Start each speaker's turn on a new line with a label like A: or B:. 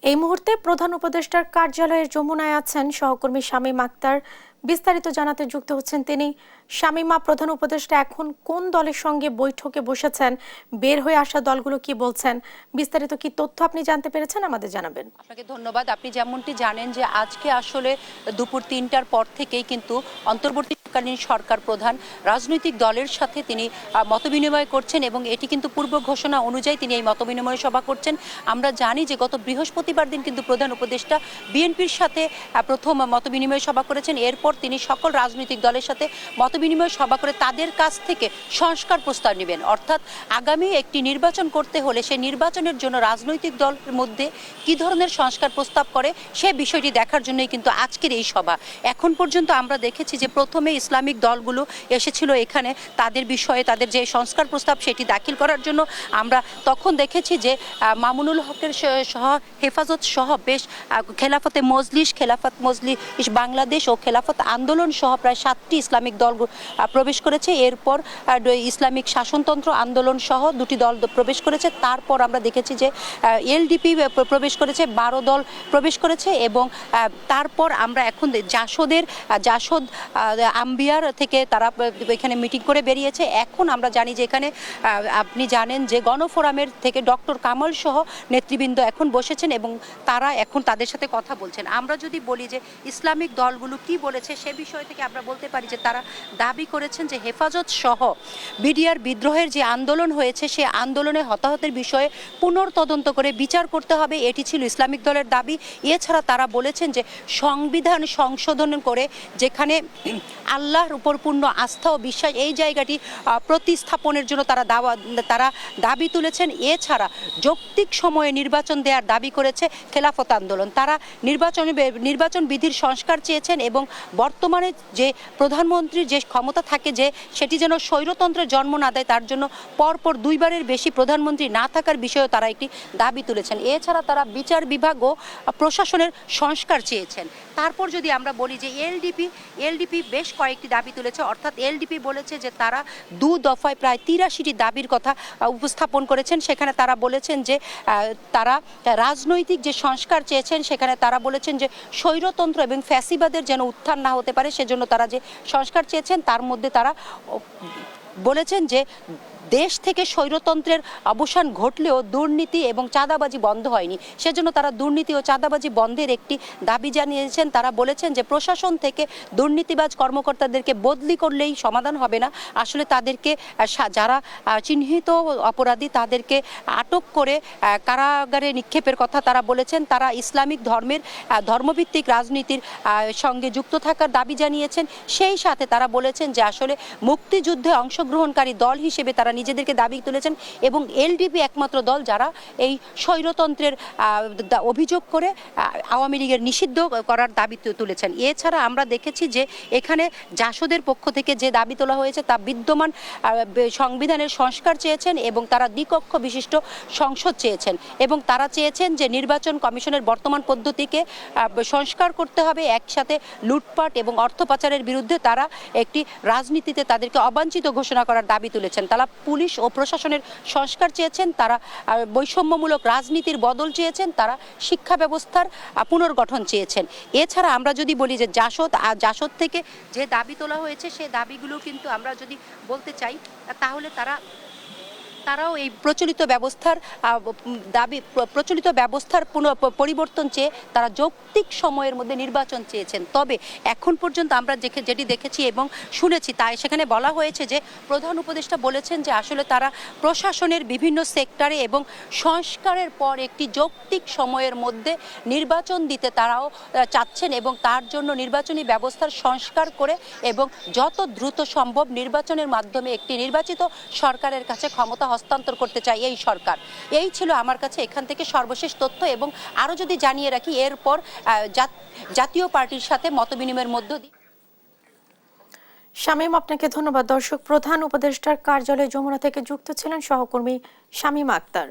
A: এই মুহূর্তে প্রধান উপদেষ্টার কার্যালয়ের যমুনায় আছেন সহকর্মী শামীম আক্তার। বিস্তারিত জানাতে যুক্ত হচ্ছেন তিনি। শামীমা, প্রধান উপদেষ্টা এখন কোন দলের সঙ্গে বৈঠকে বসেছেন, বের হয়ে আসা দলগুলো কি বলছেন, বিস্তারিত কি তথ্য আপনি জানতে পেরেছেন আমাদের জানাবেন।
B: আপনাকে ধন্যবাদ। আপনি যেমনটি জানেন যে আজকে আসলে দুপুর ৩টার পর থেকেই কিন্তু অন্তর্বর্তীকালীন সরকার প্রধান রাজনৈতিক দলের সাথে তিনি মতবিনিময় করছেন এবং এটি কিন্তু পূর্ব ঘোষণা অনুযায়ী তিনি এই মতবিনিময় সভা করছেন। আমরা জানি যে গত বৃহস্পতিবার দিন কিন্তু প্রধান উপদেষ্টা বিএনপির সাথে প্রথম মতবিনিময় সভা করেছেন। এরপর তিনি সকল রাজনৈতিক দলের সাথে মতবিনিময় সভা করে তাদের কাছ থেকে সংস্কার প্রস্তাব নেবেন। অর্থাৎ আগামী একটি নির্বাচন করতে হলে সেই নির্বাচনের জন্য রাজনৈতিক দলের মধ্যে কি ধরনের সংস্কার প্রস্তাব করে সে বিষয়টি দেখার জন্যই কিন্তু আজকের এই সভা। এখন পর্যন্ত আমরা দেখেছি যে প্রথমে ইসলামিক দলগুলো এসেছিল এখানে তাদের বিষয়ে তাদের যে সংস্কার প্রস্তাব সেটি দাখিল করার জন্য। আমরা তখন দেখেছি যে মামুনুল হকের সহ হেফাজত সহ বেশ খেলাফতে মজলিস, খেলাফত মজলিস বাংলাদেশ ও খেলাফত আন্দোলন সহ প্রায় 7টি ইসলামিক দল প্রবেশ করেছে। এরপর ইসলামিক শাসনতন্ত্র আন্দোলন সহ 2টি দল প্রবেশ করেছে। তারপর আমরা দেখেছি যে এলডিপি প্রবেশ করেছে, 12 দল প্রবেশ করেছে এবং তারপর আমরা এখন জাসদ আম্বিয়ার থেকে তারা এখানে মিটিং করে বেরিয়েছে। এখন আমরা জানি যে এখানে আপনি জানেন যে গণফোরামের থেকে ডক্টর কামাল সহ নেতৃবৃন্দ এখন বসেছেন এবং তারা এখন তাদের সাথে কথা বলছেন। আমরা যদি বলি যে ইসলামিক দলগুলো কি বলেছে সে বিষয় থেকে আমরা বলতে পারি যে তারা দাবি করেছেন যে হেফাজত সহ বিডিআর বিদ্রোহের যে আন্দোলন হয়েছে সে আন্দোলনে হতাহতের বিষয়ে পুনর্তদন্ত করে বিচার করতে হবে, এটি ছিল ইসলামিক দলের দাবি। এছাড়া তারা বলেছেন যে সংবিধান সংশোধন করে যেখানে আল্লাহর উপর পূর্ণ আস্থা ও বিশ্বাস এই জায়গাটি প্রতিস্থাপনের জন্য তারা দাবি তুলেছেন। এছাড়া যৌক্তিক সময়ে নির্বাচন দেওয়ার দাবি করেছে খেলাফত আন্দোলন। তারা নির্বাচন বিধির সংস্কার চেয়েছেন এবং বর্তমানে যে প্রধানমন্ত্রীর যে ক্ষমতা থাকে যে সেটি যেন স্বৈরতন্ত্রের জন্ম না দেয় তার জন্য পরপর 2বারের বেশি প্রধানমন্ত্রী না থাকার বিষয়েও তারা একটি দাবি তুলেছেন। এছাড়া তারা বিচার বিভাগ ও প্রশাসনের সংস্কার চেয়েছেন। তারপর যদি আমরা বলি যে এলডিপি বেশ কয়েকটি দাবি তুলেছে। অর্থাৎ এলডিপি বলেছে যে তারা 2 দফায় প্রায় 83টি দাবির কথা উপস্থাপন করেছেন। সেখানে তারা বলেছেন যে তারা রাজনৈতিক যে সংস্কার চেয়েছেন সেখানে তারা বলেছেন যে স্বৈরতন্ত্র এবং ফ্যাসিবাদের যেন উত্থান না হতে পারে সেজন্য তারা যে সংস্কার চেয়েছেন তার মধ্যে তারা বলেছেন যে দেশ থেকে স্বৈরতন্ত্রের অবসান ঘটলেও দুর্নীতি এবং চাঁদাবাজি বন্ধ হয়নি, সেজন্য তারা দুর্নীতি ও চাঁদাবাজি বন্ধের একটি দাবি জানিয়েছেন। তারা বলেছেন যে প্রশাসন থেকে দুর্নীতিবাজ কর্মকর্তাদেরকে বদলি করলেই সমাধান হবে না, আসলে তাদেরকে যারা চিহ্নিত অপরাধী তাদেরকে আটক করে কারাগারে নিক্ষেপের কথা তারা বলেছেন। তারা ইসলামিক ধর্মভিত্তিক রাজনীতির সঙ্গে যুক্ত থাকার দাবি জানিয়েছেন। সেই সাথে তারা বলেছেন যে আসলে মুক্তিযুদ্ধে অংশগ্রহণকারী দল হিসেবে তারা নিজেদেরকে দাবি তুলেছেন এবং এলডিপি একমাত্র দল যারা এই স্বৈরতন্ত্রের অভিযোগ করে আওয়ামী লীগের নিষিদ্ধ করার দাবি তুলেছেন। এছাড়া আমরা দেখেছি যে এখানে জাসদের পক্ষ থেকে যে দাবি তোলা হয়েছে তা বিদ্যমান সংবিধানের সংস্কার চেয়েছেন এবং তারা দ্বিকক্ষ বিশিষ্ট সংসদ চেয়েছেন এবং তারা চেয়েছেন যে নির্বাচন কমিশনের বর্তমান পদ্ধতিকে সংস্কার করতে হবে। একসাথে লুটপাট এবং অর্থ পাচারের বিরুদ্ধে তারা একটি রাজনীতিতে তাদেরকে অবাঞ্ছিত ঘোষণা করার দাবি তুলেছেন। তারা পুলিশ ও প্রশাসনের সংস্কার চেয়েছেন, তারা বৈষম্যমূলক রাজনীতির বদল চেয়েছেন, তারা শিক্ষা ব্যবস্থার পুনর্গঠন চেয়েছেন। এছাড়া আমরা যদি বলি যে জাসদ থেকে যে দাবি তোলা হয়েছে সেই দাবিগুলো কিন্তু আমরা যদি বলতে চাই তাহলে তারাও এই প্রচলিত ব্যবস্থার পরিবর্তন চেয়ে তারা যৌক্তিক সময়ের মধ্যে নির্বাচন চেয়েছেন। তবে এখন পর্যন্ত আমরা যেটি দেখেছি এবং শুনেছি তাই সেখানে বলা হয়েছে যে প্রধান উপদেষ্টা বলেছেন যে আসলে তারা প্রশাসনের বিভিন্ন সেক্টরে এবং সংস্কারের পর একটি যৌক্তিক সময়ের মধ্যে নির্বাচন দিতে তারাও চাচ্ছেন এবং তার জন্য নির্বাচনী ব্যবস্থার সংস্কার করে এবং যত দ্রুত সম্ভব নির্বাচনের মাধ্যমে একটি নির্বাচিত সরকারের কাছে ক্ষমতা হস্তান্তর করতে চাই এই সরকার। এই ছিল আমার কাছে এখান থেকে সর্বশেষ তথ্য এবং আরও যদি জানিয়ে রাখি এরপর জাতীয় পার্টির সাথে মতবিনিময়ের মধ্য দিয়ে।
A: শামীম, আপনাকে ধন্যবাদ। দর্শক, প্রধান উপদেষ্টার কার্যালয়ে যমুনা থেকে যুক্ত ছিলেন সহকর্মী শামীম আক্তার।